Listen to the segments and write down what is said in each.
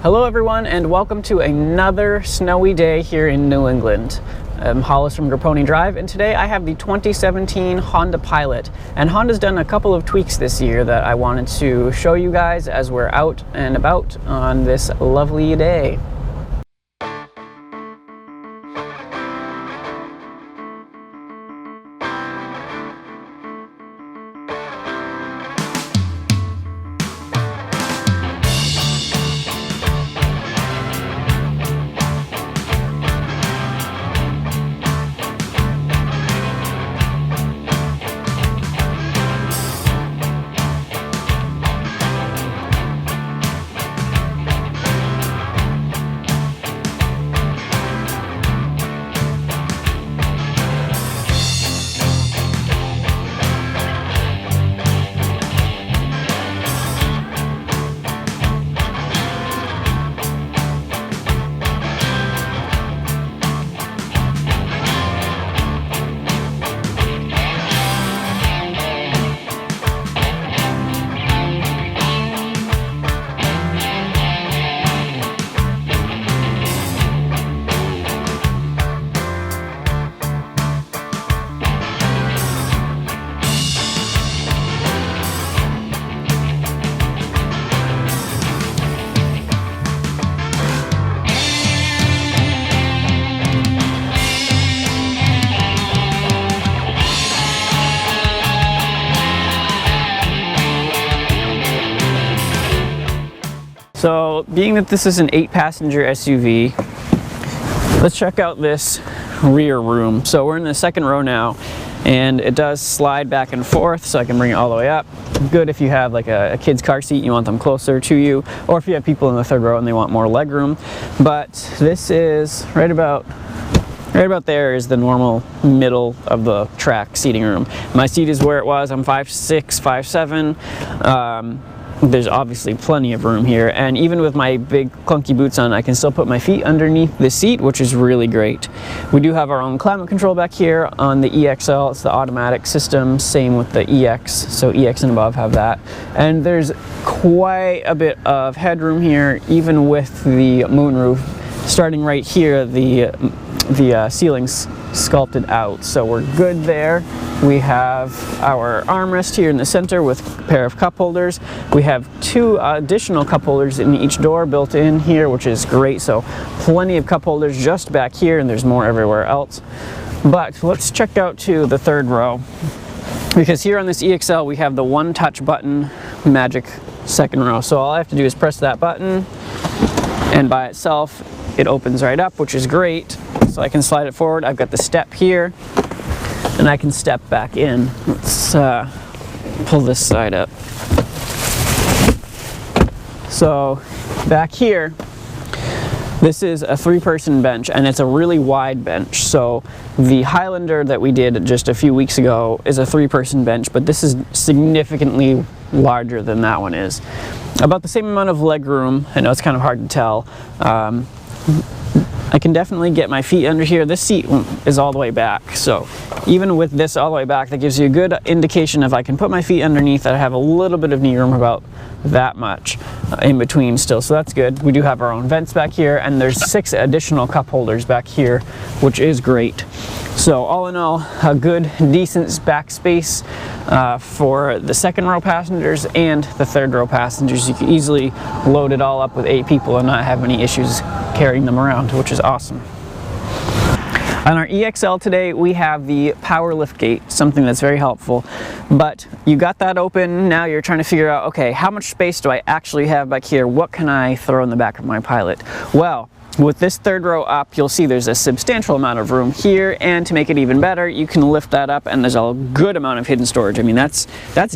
Hello everyone, and welcome to another snowy day here in New England. I'm Hollis from Grappone Drive, and today I have the 2017 Honda Pilot. And Honda's done a couple of tweaks this year that I wanted to show you guys as we're out and about on this lovely day. So, being that this is an 8-passenger SUV, let's check out this rear room. So we're in the second row now, and it does slide back and forth, so I can bring it all the way up. Good if you have like a kid's car seat, you want them closer to you, or if you have people in the third row and they want more leg room. But this is right about there is the normal middle of the track seating room. My seat is where it was. I'm 5'6", 5'7". There's obviously plenty of room here, and even with my big clunky boots on, I can still put my feet underneath the seat, which is really great. We do have our own climate control back here on the EXL. It's the automatic system, same with the EX, so EX and above have that. And there's quite a bit of headroom here, even with the moonroof. Starting right here, the ceiling's sculpted out, so we're good there. We have our armrest here in the center with a pair of cup holders. We have 2 additional cup holders in each door built in here, which is great, so plenty of cup holders just back here, and there's more everywhere else. But let's check out to the third row, because here on this EXL we have the one-touch button magic second row. So all I have to do is press that button, and by itself it opens right up, which is great. So I can slide it forward. I've got the step here, and I can step back in. Let's pull this side up. So back here, this is a 3-person bench, and it's a really wide bench. So the Highlander that we did just a few weeks ago is a 3-person bench, but this is significantly larger than that one is. About the same amount of leg room. I know it's kind of hard to tell. I can definitely get my feet under here. This seat is all the way back, so even with this all the way back, that gives you a good indication if I can put my feet underneath that I have a little bit of knee room, about that much in between still, so that's good. We do have our own vents back here, and there's 6 additional cup holders back here, which is great. So all in all, a good, decent back space for the second row passengers and the third row passengers. You can easily load it all up with 8 people and not have any issues carrying them around, which is awesome. On our EXL today, we have the power liftgate, something that's very helpful. But you got that open, now you're trying to figure out, okay, how much space do I actually have back here? What can I throw in the back of my Pilot? Well, with this third row up, you'll see there's a substantial amount of room here, and to make it even better, you can lift that up and there's a good amount of hidden storage. I mean, that's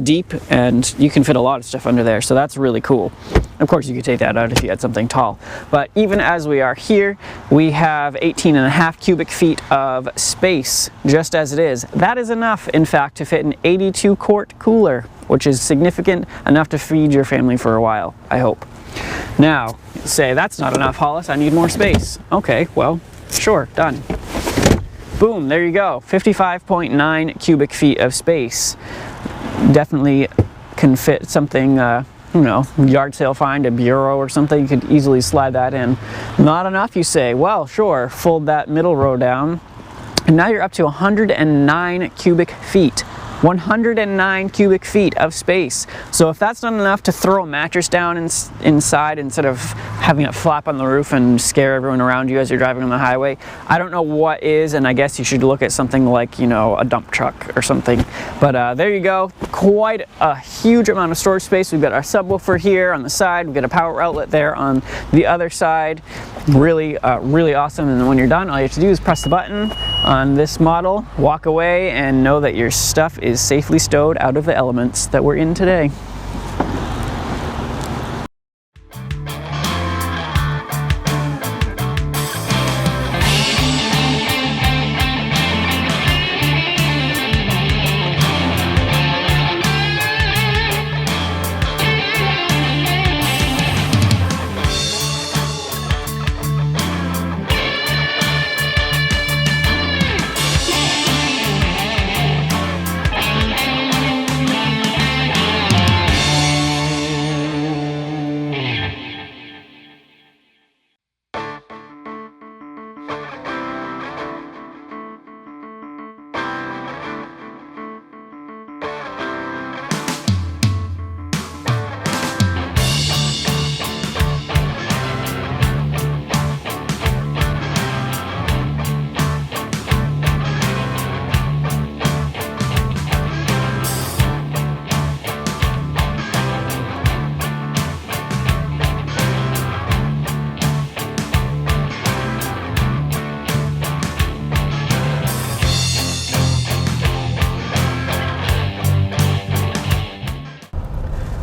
deep, and you can fit a lot of stuff under there, so that's really cool. Of course, you could take that out if you had something tall. But even as we are here, we have 18.5 cubic feet of space, just as it is. That is enough, in fact, to fit an 82-quart cooler, which is significant enough to feed your family for a while, I hope. Now, say, that's not enough, Hollis, I need more space. Okay, well, sure, done. Boom, there you go, 55.9 cubic feet of space. Definitely can fit something you know, yard sale find, a bureau or something, you could easily slide that in. Not enough, you say? Well, sure, fold that middle row down, and now you're up to 109 cubic feet. 109 cubic feet of space. So if that's not enough to throw a mattress down inside instead of having it flap on the roof and scare everyone around you as you're driving on the highway, I don't know what is, and I guess you should look at something like, you know, a dump truck or something. But there you go, quite a huge amount of storage space. We've got our subwoofer here on the side, we've got a power outlet there on the other side. Really, really awesome. And when you're done, all you have to do is press the button on this model, walk away, and know that your stuff is safely stowed out of the elements that we're in today.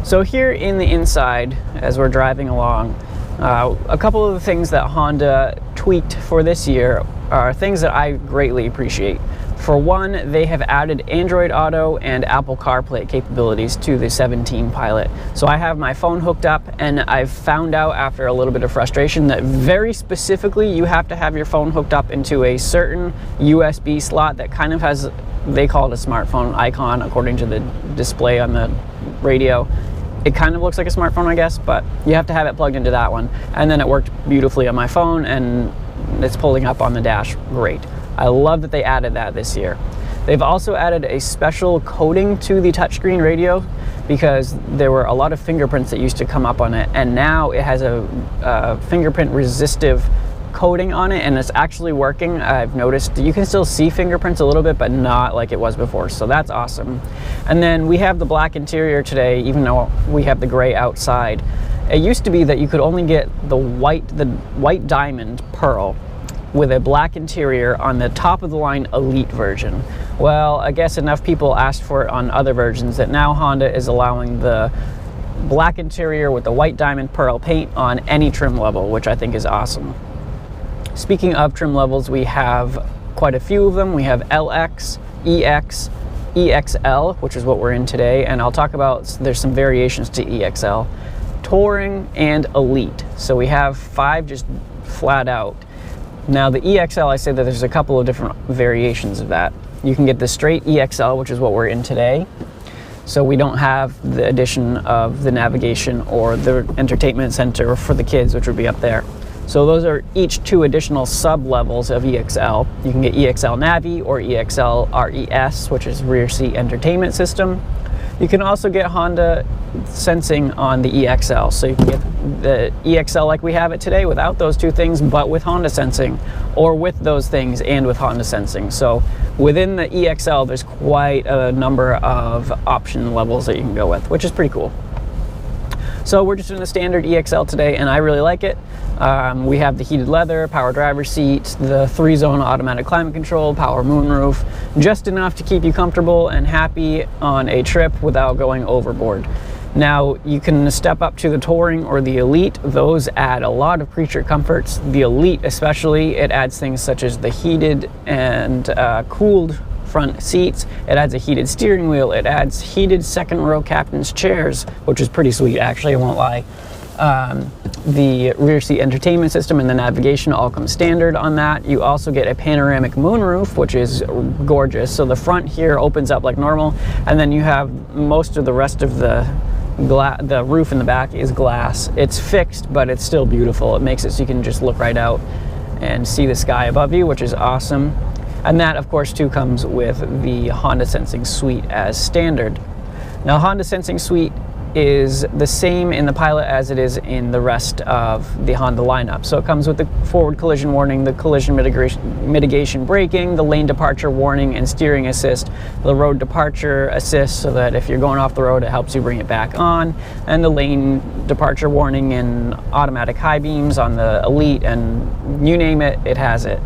So here in the inside, as we're driving along, a couple of the things that Honda tweaked for this year are things that I greatly appreciate. For one, they have added Android Auto and Apple CarPlay capabilities to the 17 Pilot. So I have my phone hooked up, and I've found out after a little bit of frustration that very specifically you have to have your phone hooked up into a certain USB slot that kind of has, they call it a smartphone icon according to the display on the radio. It kind of looks like a smartphone, I guess, but you have to have it plugged into that one. And then it worked beautifully on my phone, and it's pulling up on the dash great. I love that they added that this year. They've also added a special coating to the touchscreen radio because there were a lot of fingerprints that used to come up on it, and now it has a fingerprint resistive coating on it, and it's actually working. I've noticed you can still see fingerprints a little bit, but not like it was before, so that's awesome. And then we have the black interior today, even though we have the gray outside. It used to be that you could only get the white diamond pearl with a black interior on the top of the line Elite version. Well, I guess enough people asked for it on other versions that now Honda is allowing the black interior with the white diamond pearl paint on any trim level, which I think is awesome. Speaking of trim levels, we have quite a few of them. We have LX, EX, EXL, which is what we're in today, and I'll talk about, there's some variations to EXL, Touring, and Elite. So we have 5 just flat out. Now the EXL, I say that there's a couple of different variations of that. You can get the straight EXL, which is what we're in today. So we don't have the addition of the navigation or the entertainment center for the kids, which would be up there. So those are each 2 additional sub-levels of EXL. You can get EXL Navi or EXL RES, which is rear seat entertainment system. You can also get Honda sensing on the EXL. So you can get the EXL like we have it today without those 2 things, but with Honda sensing, or with those things and with Honda sensing. So within the EXL, there's quite a number of option levels that you can go with, which is pretty cool. So we're just in the standard EXL today, and I really like it. We have the heated leather, power driver's seat, the 3-zone automatic climate control, power moonroof, just enough to keep you comfortable and happy on a trip without going overboard. Now, you can step up to the Touring or the Elite. Those add a lot of creature comforts. The Elite especially, it adds things such as the heated and cooled front seats. It adds a heated steering wheel. It adds heated second row captain's chairs, which is pretty sweet, actually, I won't lie. The rear seat entertainment system and the navigation all come standard on that. You also get a panoramic moonroof, which is gorgeous. So the front here opens up like normal, and then you have most of the rest of the the roof in the back is glass. It's fixed, but it's still beautiful. It makes it so you can just look right out and see the sky above you, which is awesome. And that, of course, too, comes with the Honda Sensing Suite as standard. Now, Honda Sensing Suite is the same in the Pilot as it is in the rest of the Honda lineup. So it comes with the forward collision warning, the collision mitigation braking, the lane departure warning and steering assist, the road departure assist so that if you're going off the road it helps you bring it back on, and the lane departure warning and automatic high beams on the Elite, and you name it, it has it.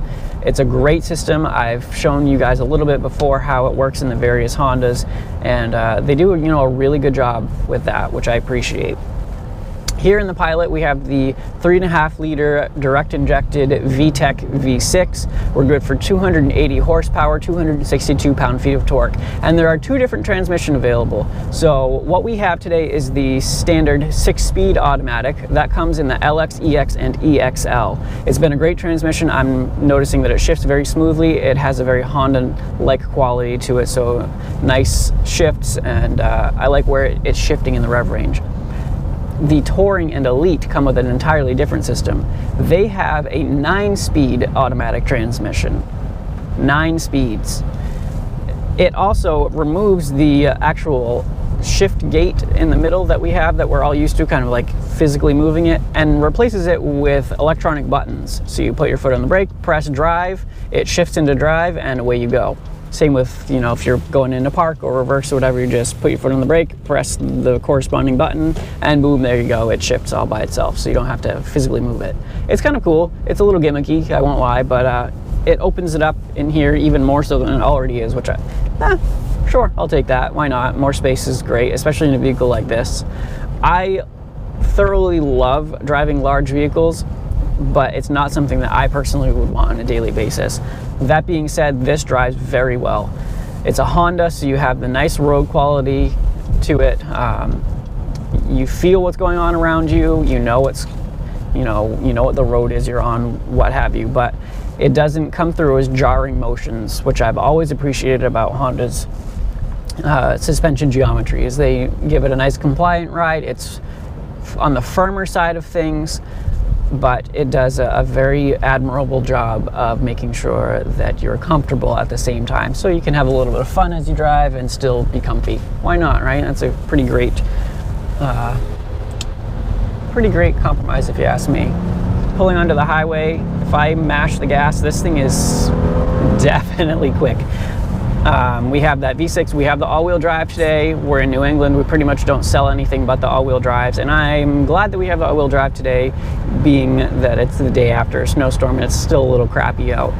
It's a great system. I've shown you guys a little bit before how it works in the various Hondas, and they do, you know, a really good job with that, which I appreciate. Here in the Pilot, we have the 3.5 liter direct injected V-TEC V6. We're good for 280 horsepower, 262 pound-feet of torque. And there are two different transmissions available. So what we have today is the standard 6-speed automatic. That comes in the LX, EX, and EXL. It's been a great transmission. I'm noticing that it shifts very smoothly. It has a very Honda-like quality to it, so nice shifts, and I like where it's shifting in the rev range. The Touring and Elite come with an entirely different system. They have a 9-speed automatic transmission. 9 speeds. It also removes the actual shift gate in the middle that we have, that we're all used to, kind of like physically moving it, and replaces it with electronic buttons. So you put your foot on the brake, press drive, it shifts into drive, and away you go. Same with, you know, if you're going into park or reverse or whatever, you just put your foot on the brake, press the corresponding button, and boom, there you go. It shifts all by itself, so you don't have to physically move it. It's kind of cool. It's a little gimmicky, I won't lie, but it opens it up in here even more so than it already is, which sure, I'll take that. Why not? More space is great, especially in a vehicle like this. I thoroughly love driving large vehicles, but it's not something that I personally would want on a daily basis. That being said, this drives very well. It's a Honda, so you have the nice road quality to it. You feel what's going on around you. You know what's, you know what the road is you're on, what have you. But it doesn't come through as jarring motions, which I've always appreciated about Honda's suspension geometry. Is they give it a nice compliant ride. It's on the firmer side of things, but it does a very admirable job of making sure that you're comfortable at the same time, so you can have a little bit of fun as you drive and still be comfy. Why not, right? That's a pretty great compromise, if you ask me. Pulling onto the highway, if I mash the gas, this thing is definitely quick. We have that V6, we have the all-wheel drive today. We're in New England, we pretty much don't sell anything but the all-wheel drives, and I'm glad that we have the all-wheel drive today, being that it's the day after a snowstorm and it's still a little crappy out.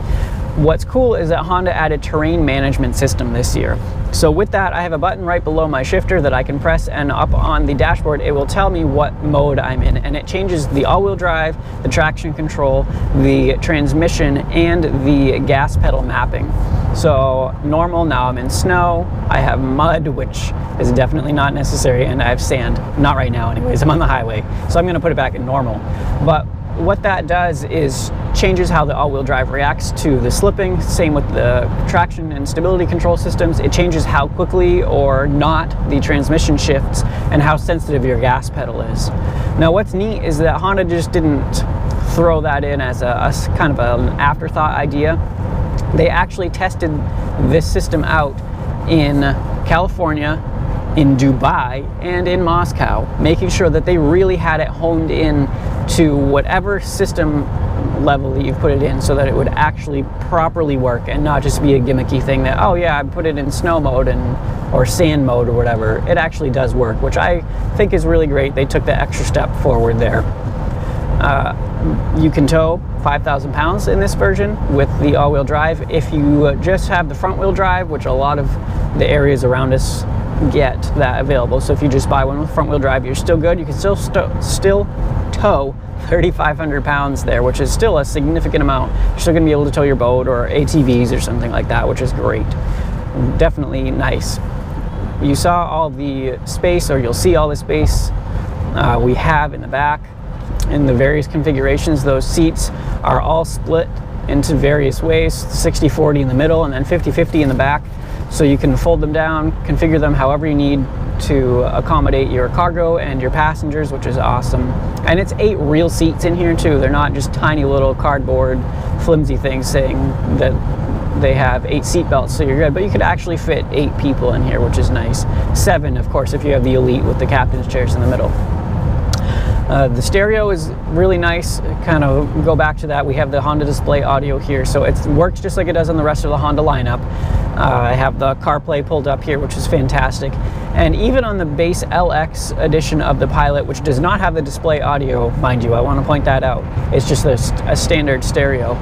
What's cool is that Honda added terrain management system this year. So with that, I have a button right below my shifter that I can press, and up on the dashboard it will tell me what mode I'm in, and it changes the all-wheel drive, the traction control, the transmission, and the gas pedal mapping. So normal, now I'm in snow, I have mud, which is definitely not necessary, and I have sand, not right now anyways, I'm on the highway, so I'm going to put it back in normal. But what that does is changes how the all-wheel drive reacts to the slipping. Same with the traction and stability control systems. It changes how quickly or not the transmission shifts and how sensitive your gas pedal is. Now what's neat is that Honda just didn't throw that in as a kind of an afterthought idea. They actually tested this system out in California, in Dubai, and in Moscow, making sure that they really had it honed in to whatever system level that you've put it in, so that it would actually properly work and not just be a gimmicky thing that, oh yeah, I put it in snow mode or sand mode or whatever. It actually does work, which I think is really great. They took the extra step forward there. You can tow 5,000 pounds in this version with the all-wheel drive. If you just have the front-wheel drive, which a lot of the areas around us get that available, so if you just buy one with front-wheel drive, you're still good. You can still tow 3,500 pounds there, which is still a significant amount. You're still going to be able to tow your boat or ATVs or something like that, which is great. Definitely nice. You saw all the space, or you'll see all the space we have in the back. In the various configurations, those seats are all split into various ways, 60-40 in the middle and then 50-50 in the back. So you can fold them down, configure them however you need, to accommodate your cargo and your passengers, which is awesome. And it's 8 real seats in here too. They're not just tiny little cardboard flimsy things saying that they have 8 seat belts, so you're good. But you could actually fit 8 people in here, which is nice. 7, of course, if you have the Elite with the captain's chairs in the middle. The stereo is really nice. Kind of go back to that. We have the Honda Display audio here, so it works just like it does on the rest of the Honda lineup. I have the CarPlay pulled up here, which is fantastic. And even on the base LX edition of the Pilot, which does not have the display audio, mind you, I want to point that out. It's just a standard stereo.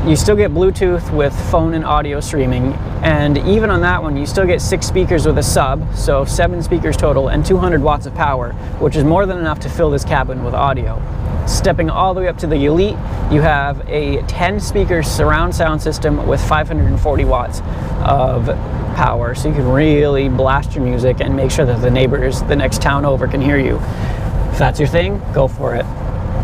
You still get Bluetooth with phone and audio streaming, and even on that one you still get 6 speakers with a sub, so 7 speakers total and 200 watts of power, which is more than enough to fill this cabin with audio. Stepping all the way up to the Elite, you have a 10 speaker surround sound system with 540 watts of power, so you can really blast your music and make sure that the neighbors the next town over can hear you. If that's your thing, go for it.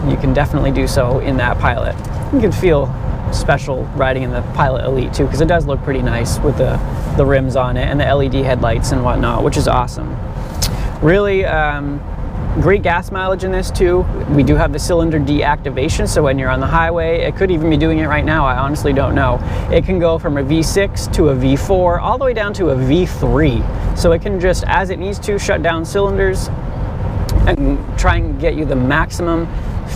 You can definitely do so in that Pilot. You can feel special riding in the Pilot Elite too, because it does look pretty nice with the rims on it and the LED headlights and whatnot, which is awesome. Really great gas mileage in this too. We do have the cylinder deactivation, so when you're on the highway, it could even be doing it right now, I honestly don't know. It can go from a V6 to a V4 all the way down to a V3, so it can just, as it needs to, shut down cylinders and try and get you the maximum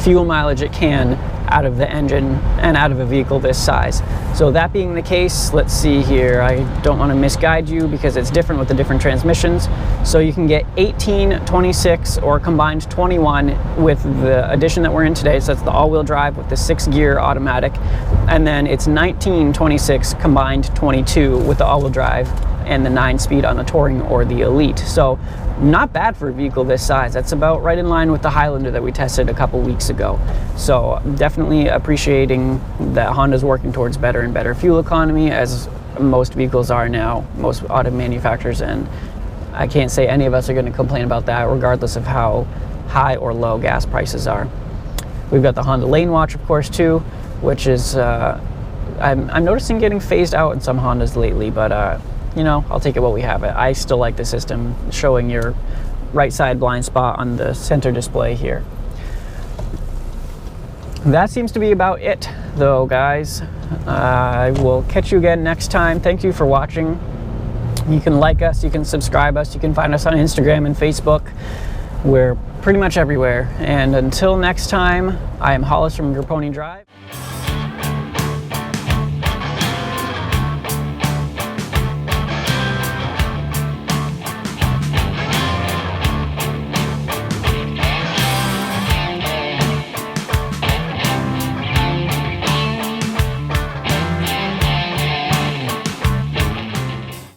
fuel mileage it can out of the engine and out of a vehicle this size. So that being the case, let's see here, I don't want to misguide you because it's different with the different transmissions. So you can get 18, 26 or combined 21 with the edition that we're in today, so that's the all-wheel drive with the 6-gear automatic, and then it's 19, 26 combined 22 with the all-wheel drive and the 9-speed on the Touring or the Elite. So not bad for a vehicle this size. That's about right in line with the Highlander that we tested a couple weeks ago. So definitely appreciating that Honda's working towards better and better fuel economy, as most vehicles are now, most auto manufacturers, and I can't say any of us are going to complain about that regardless of how high or low gas prices are. We've got the Honda Lanewatch, of course, too, which is I'm noticing getting phased out in some Hondas lately, but you know, I'll take it while we have it. I still like the system showing your right side blind spot on the center display here. That seems to be about it though, guys. I will catch you again next time. Thank you for watching. You can like us, you can subscribe us, you can find us on Instagram and Facebook. We're pretty much everywhere. And until next time, I am Hollis from Grappone Drive.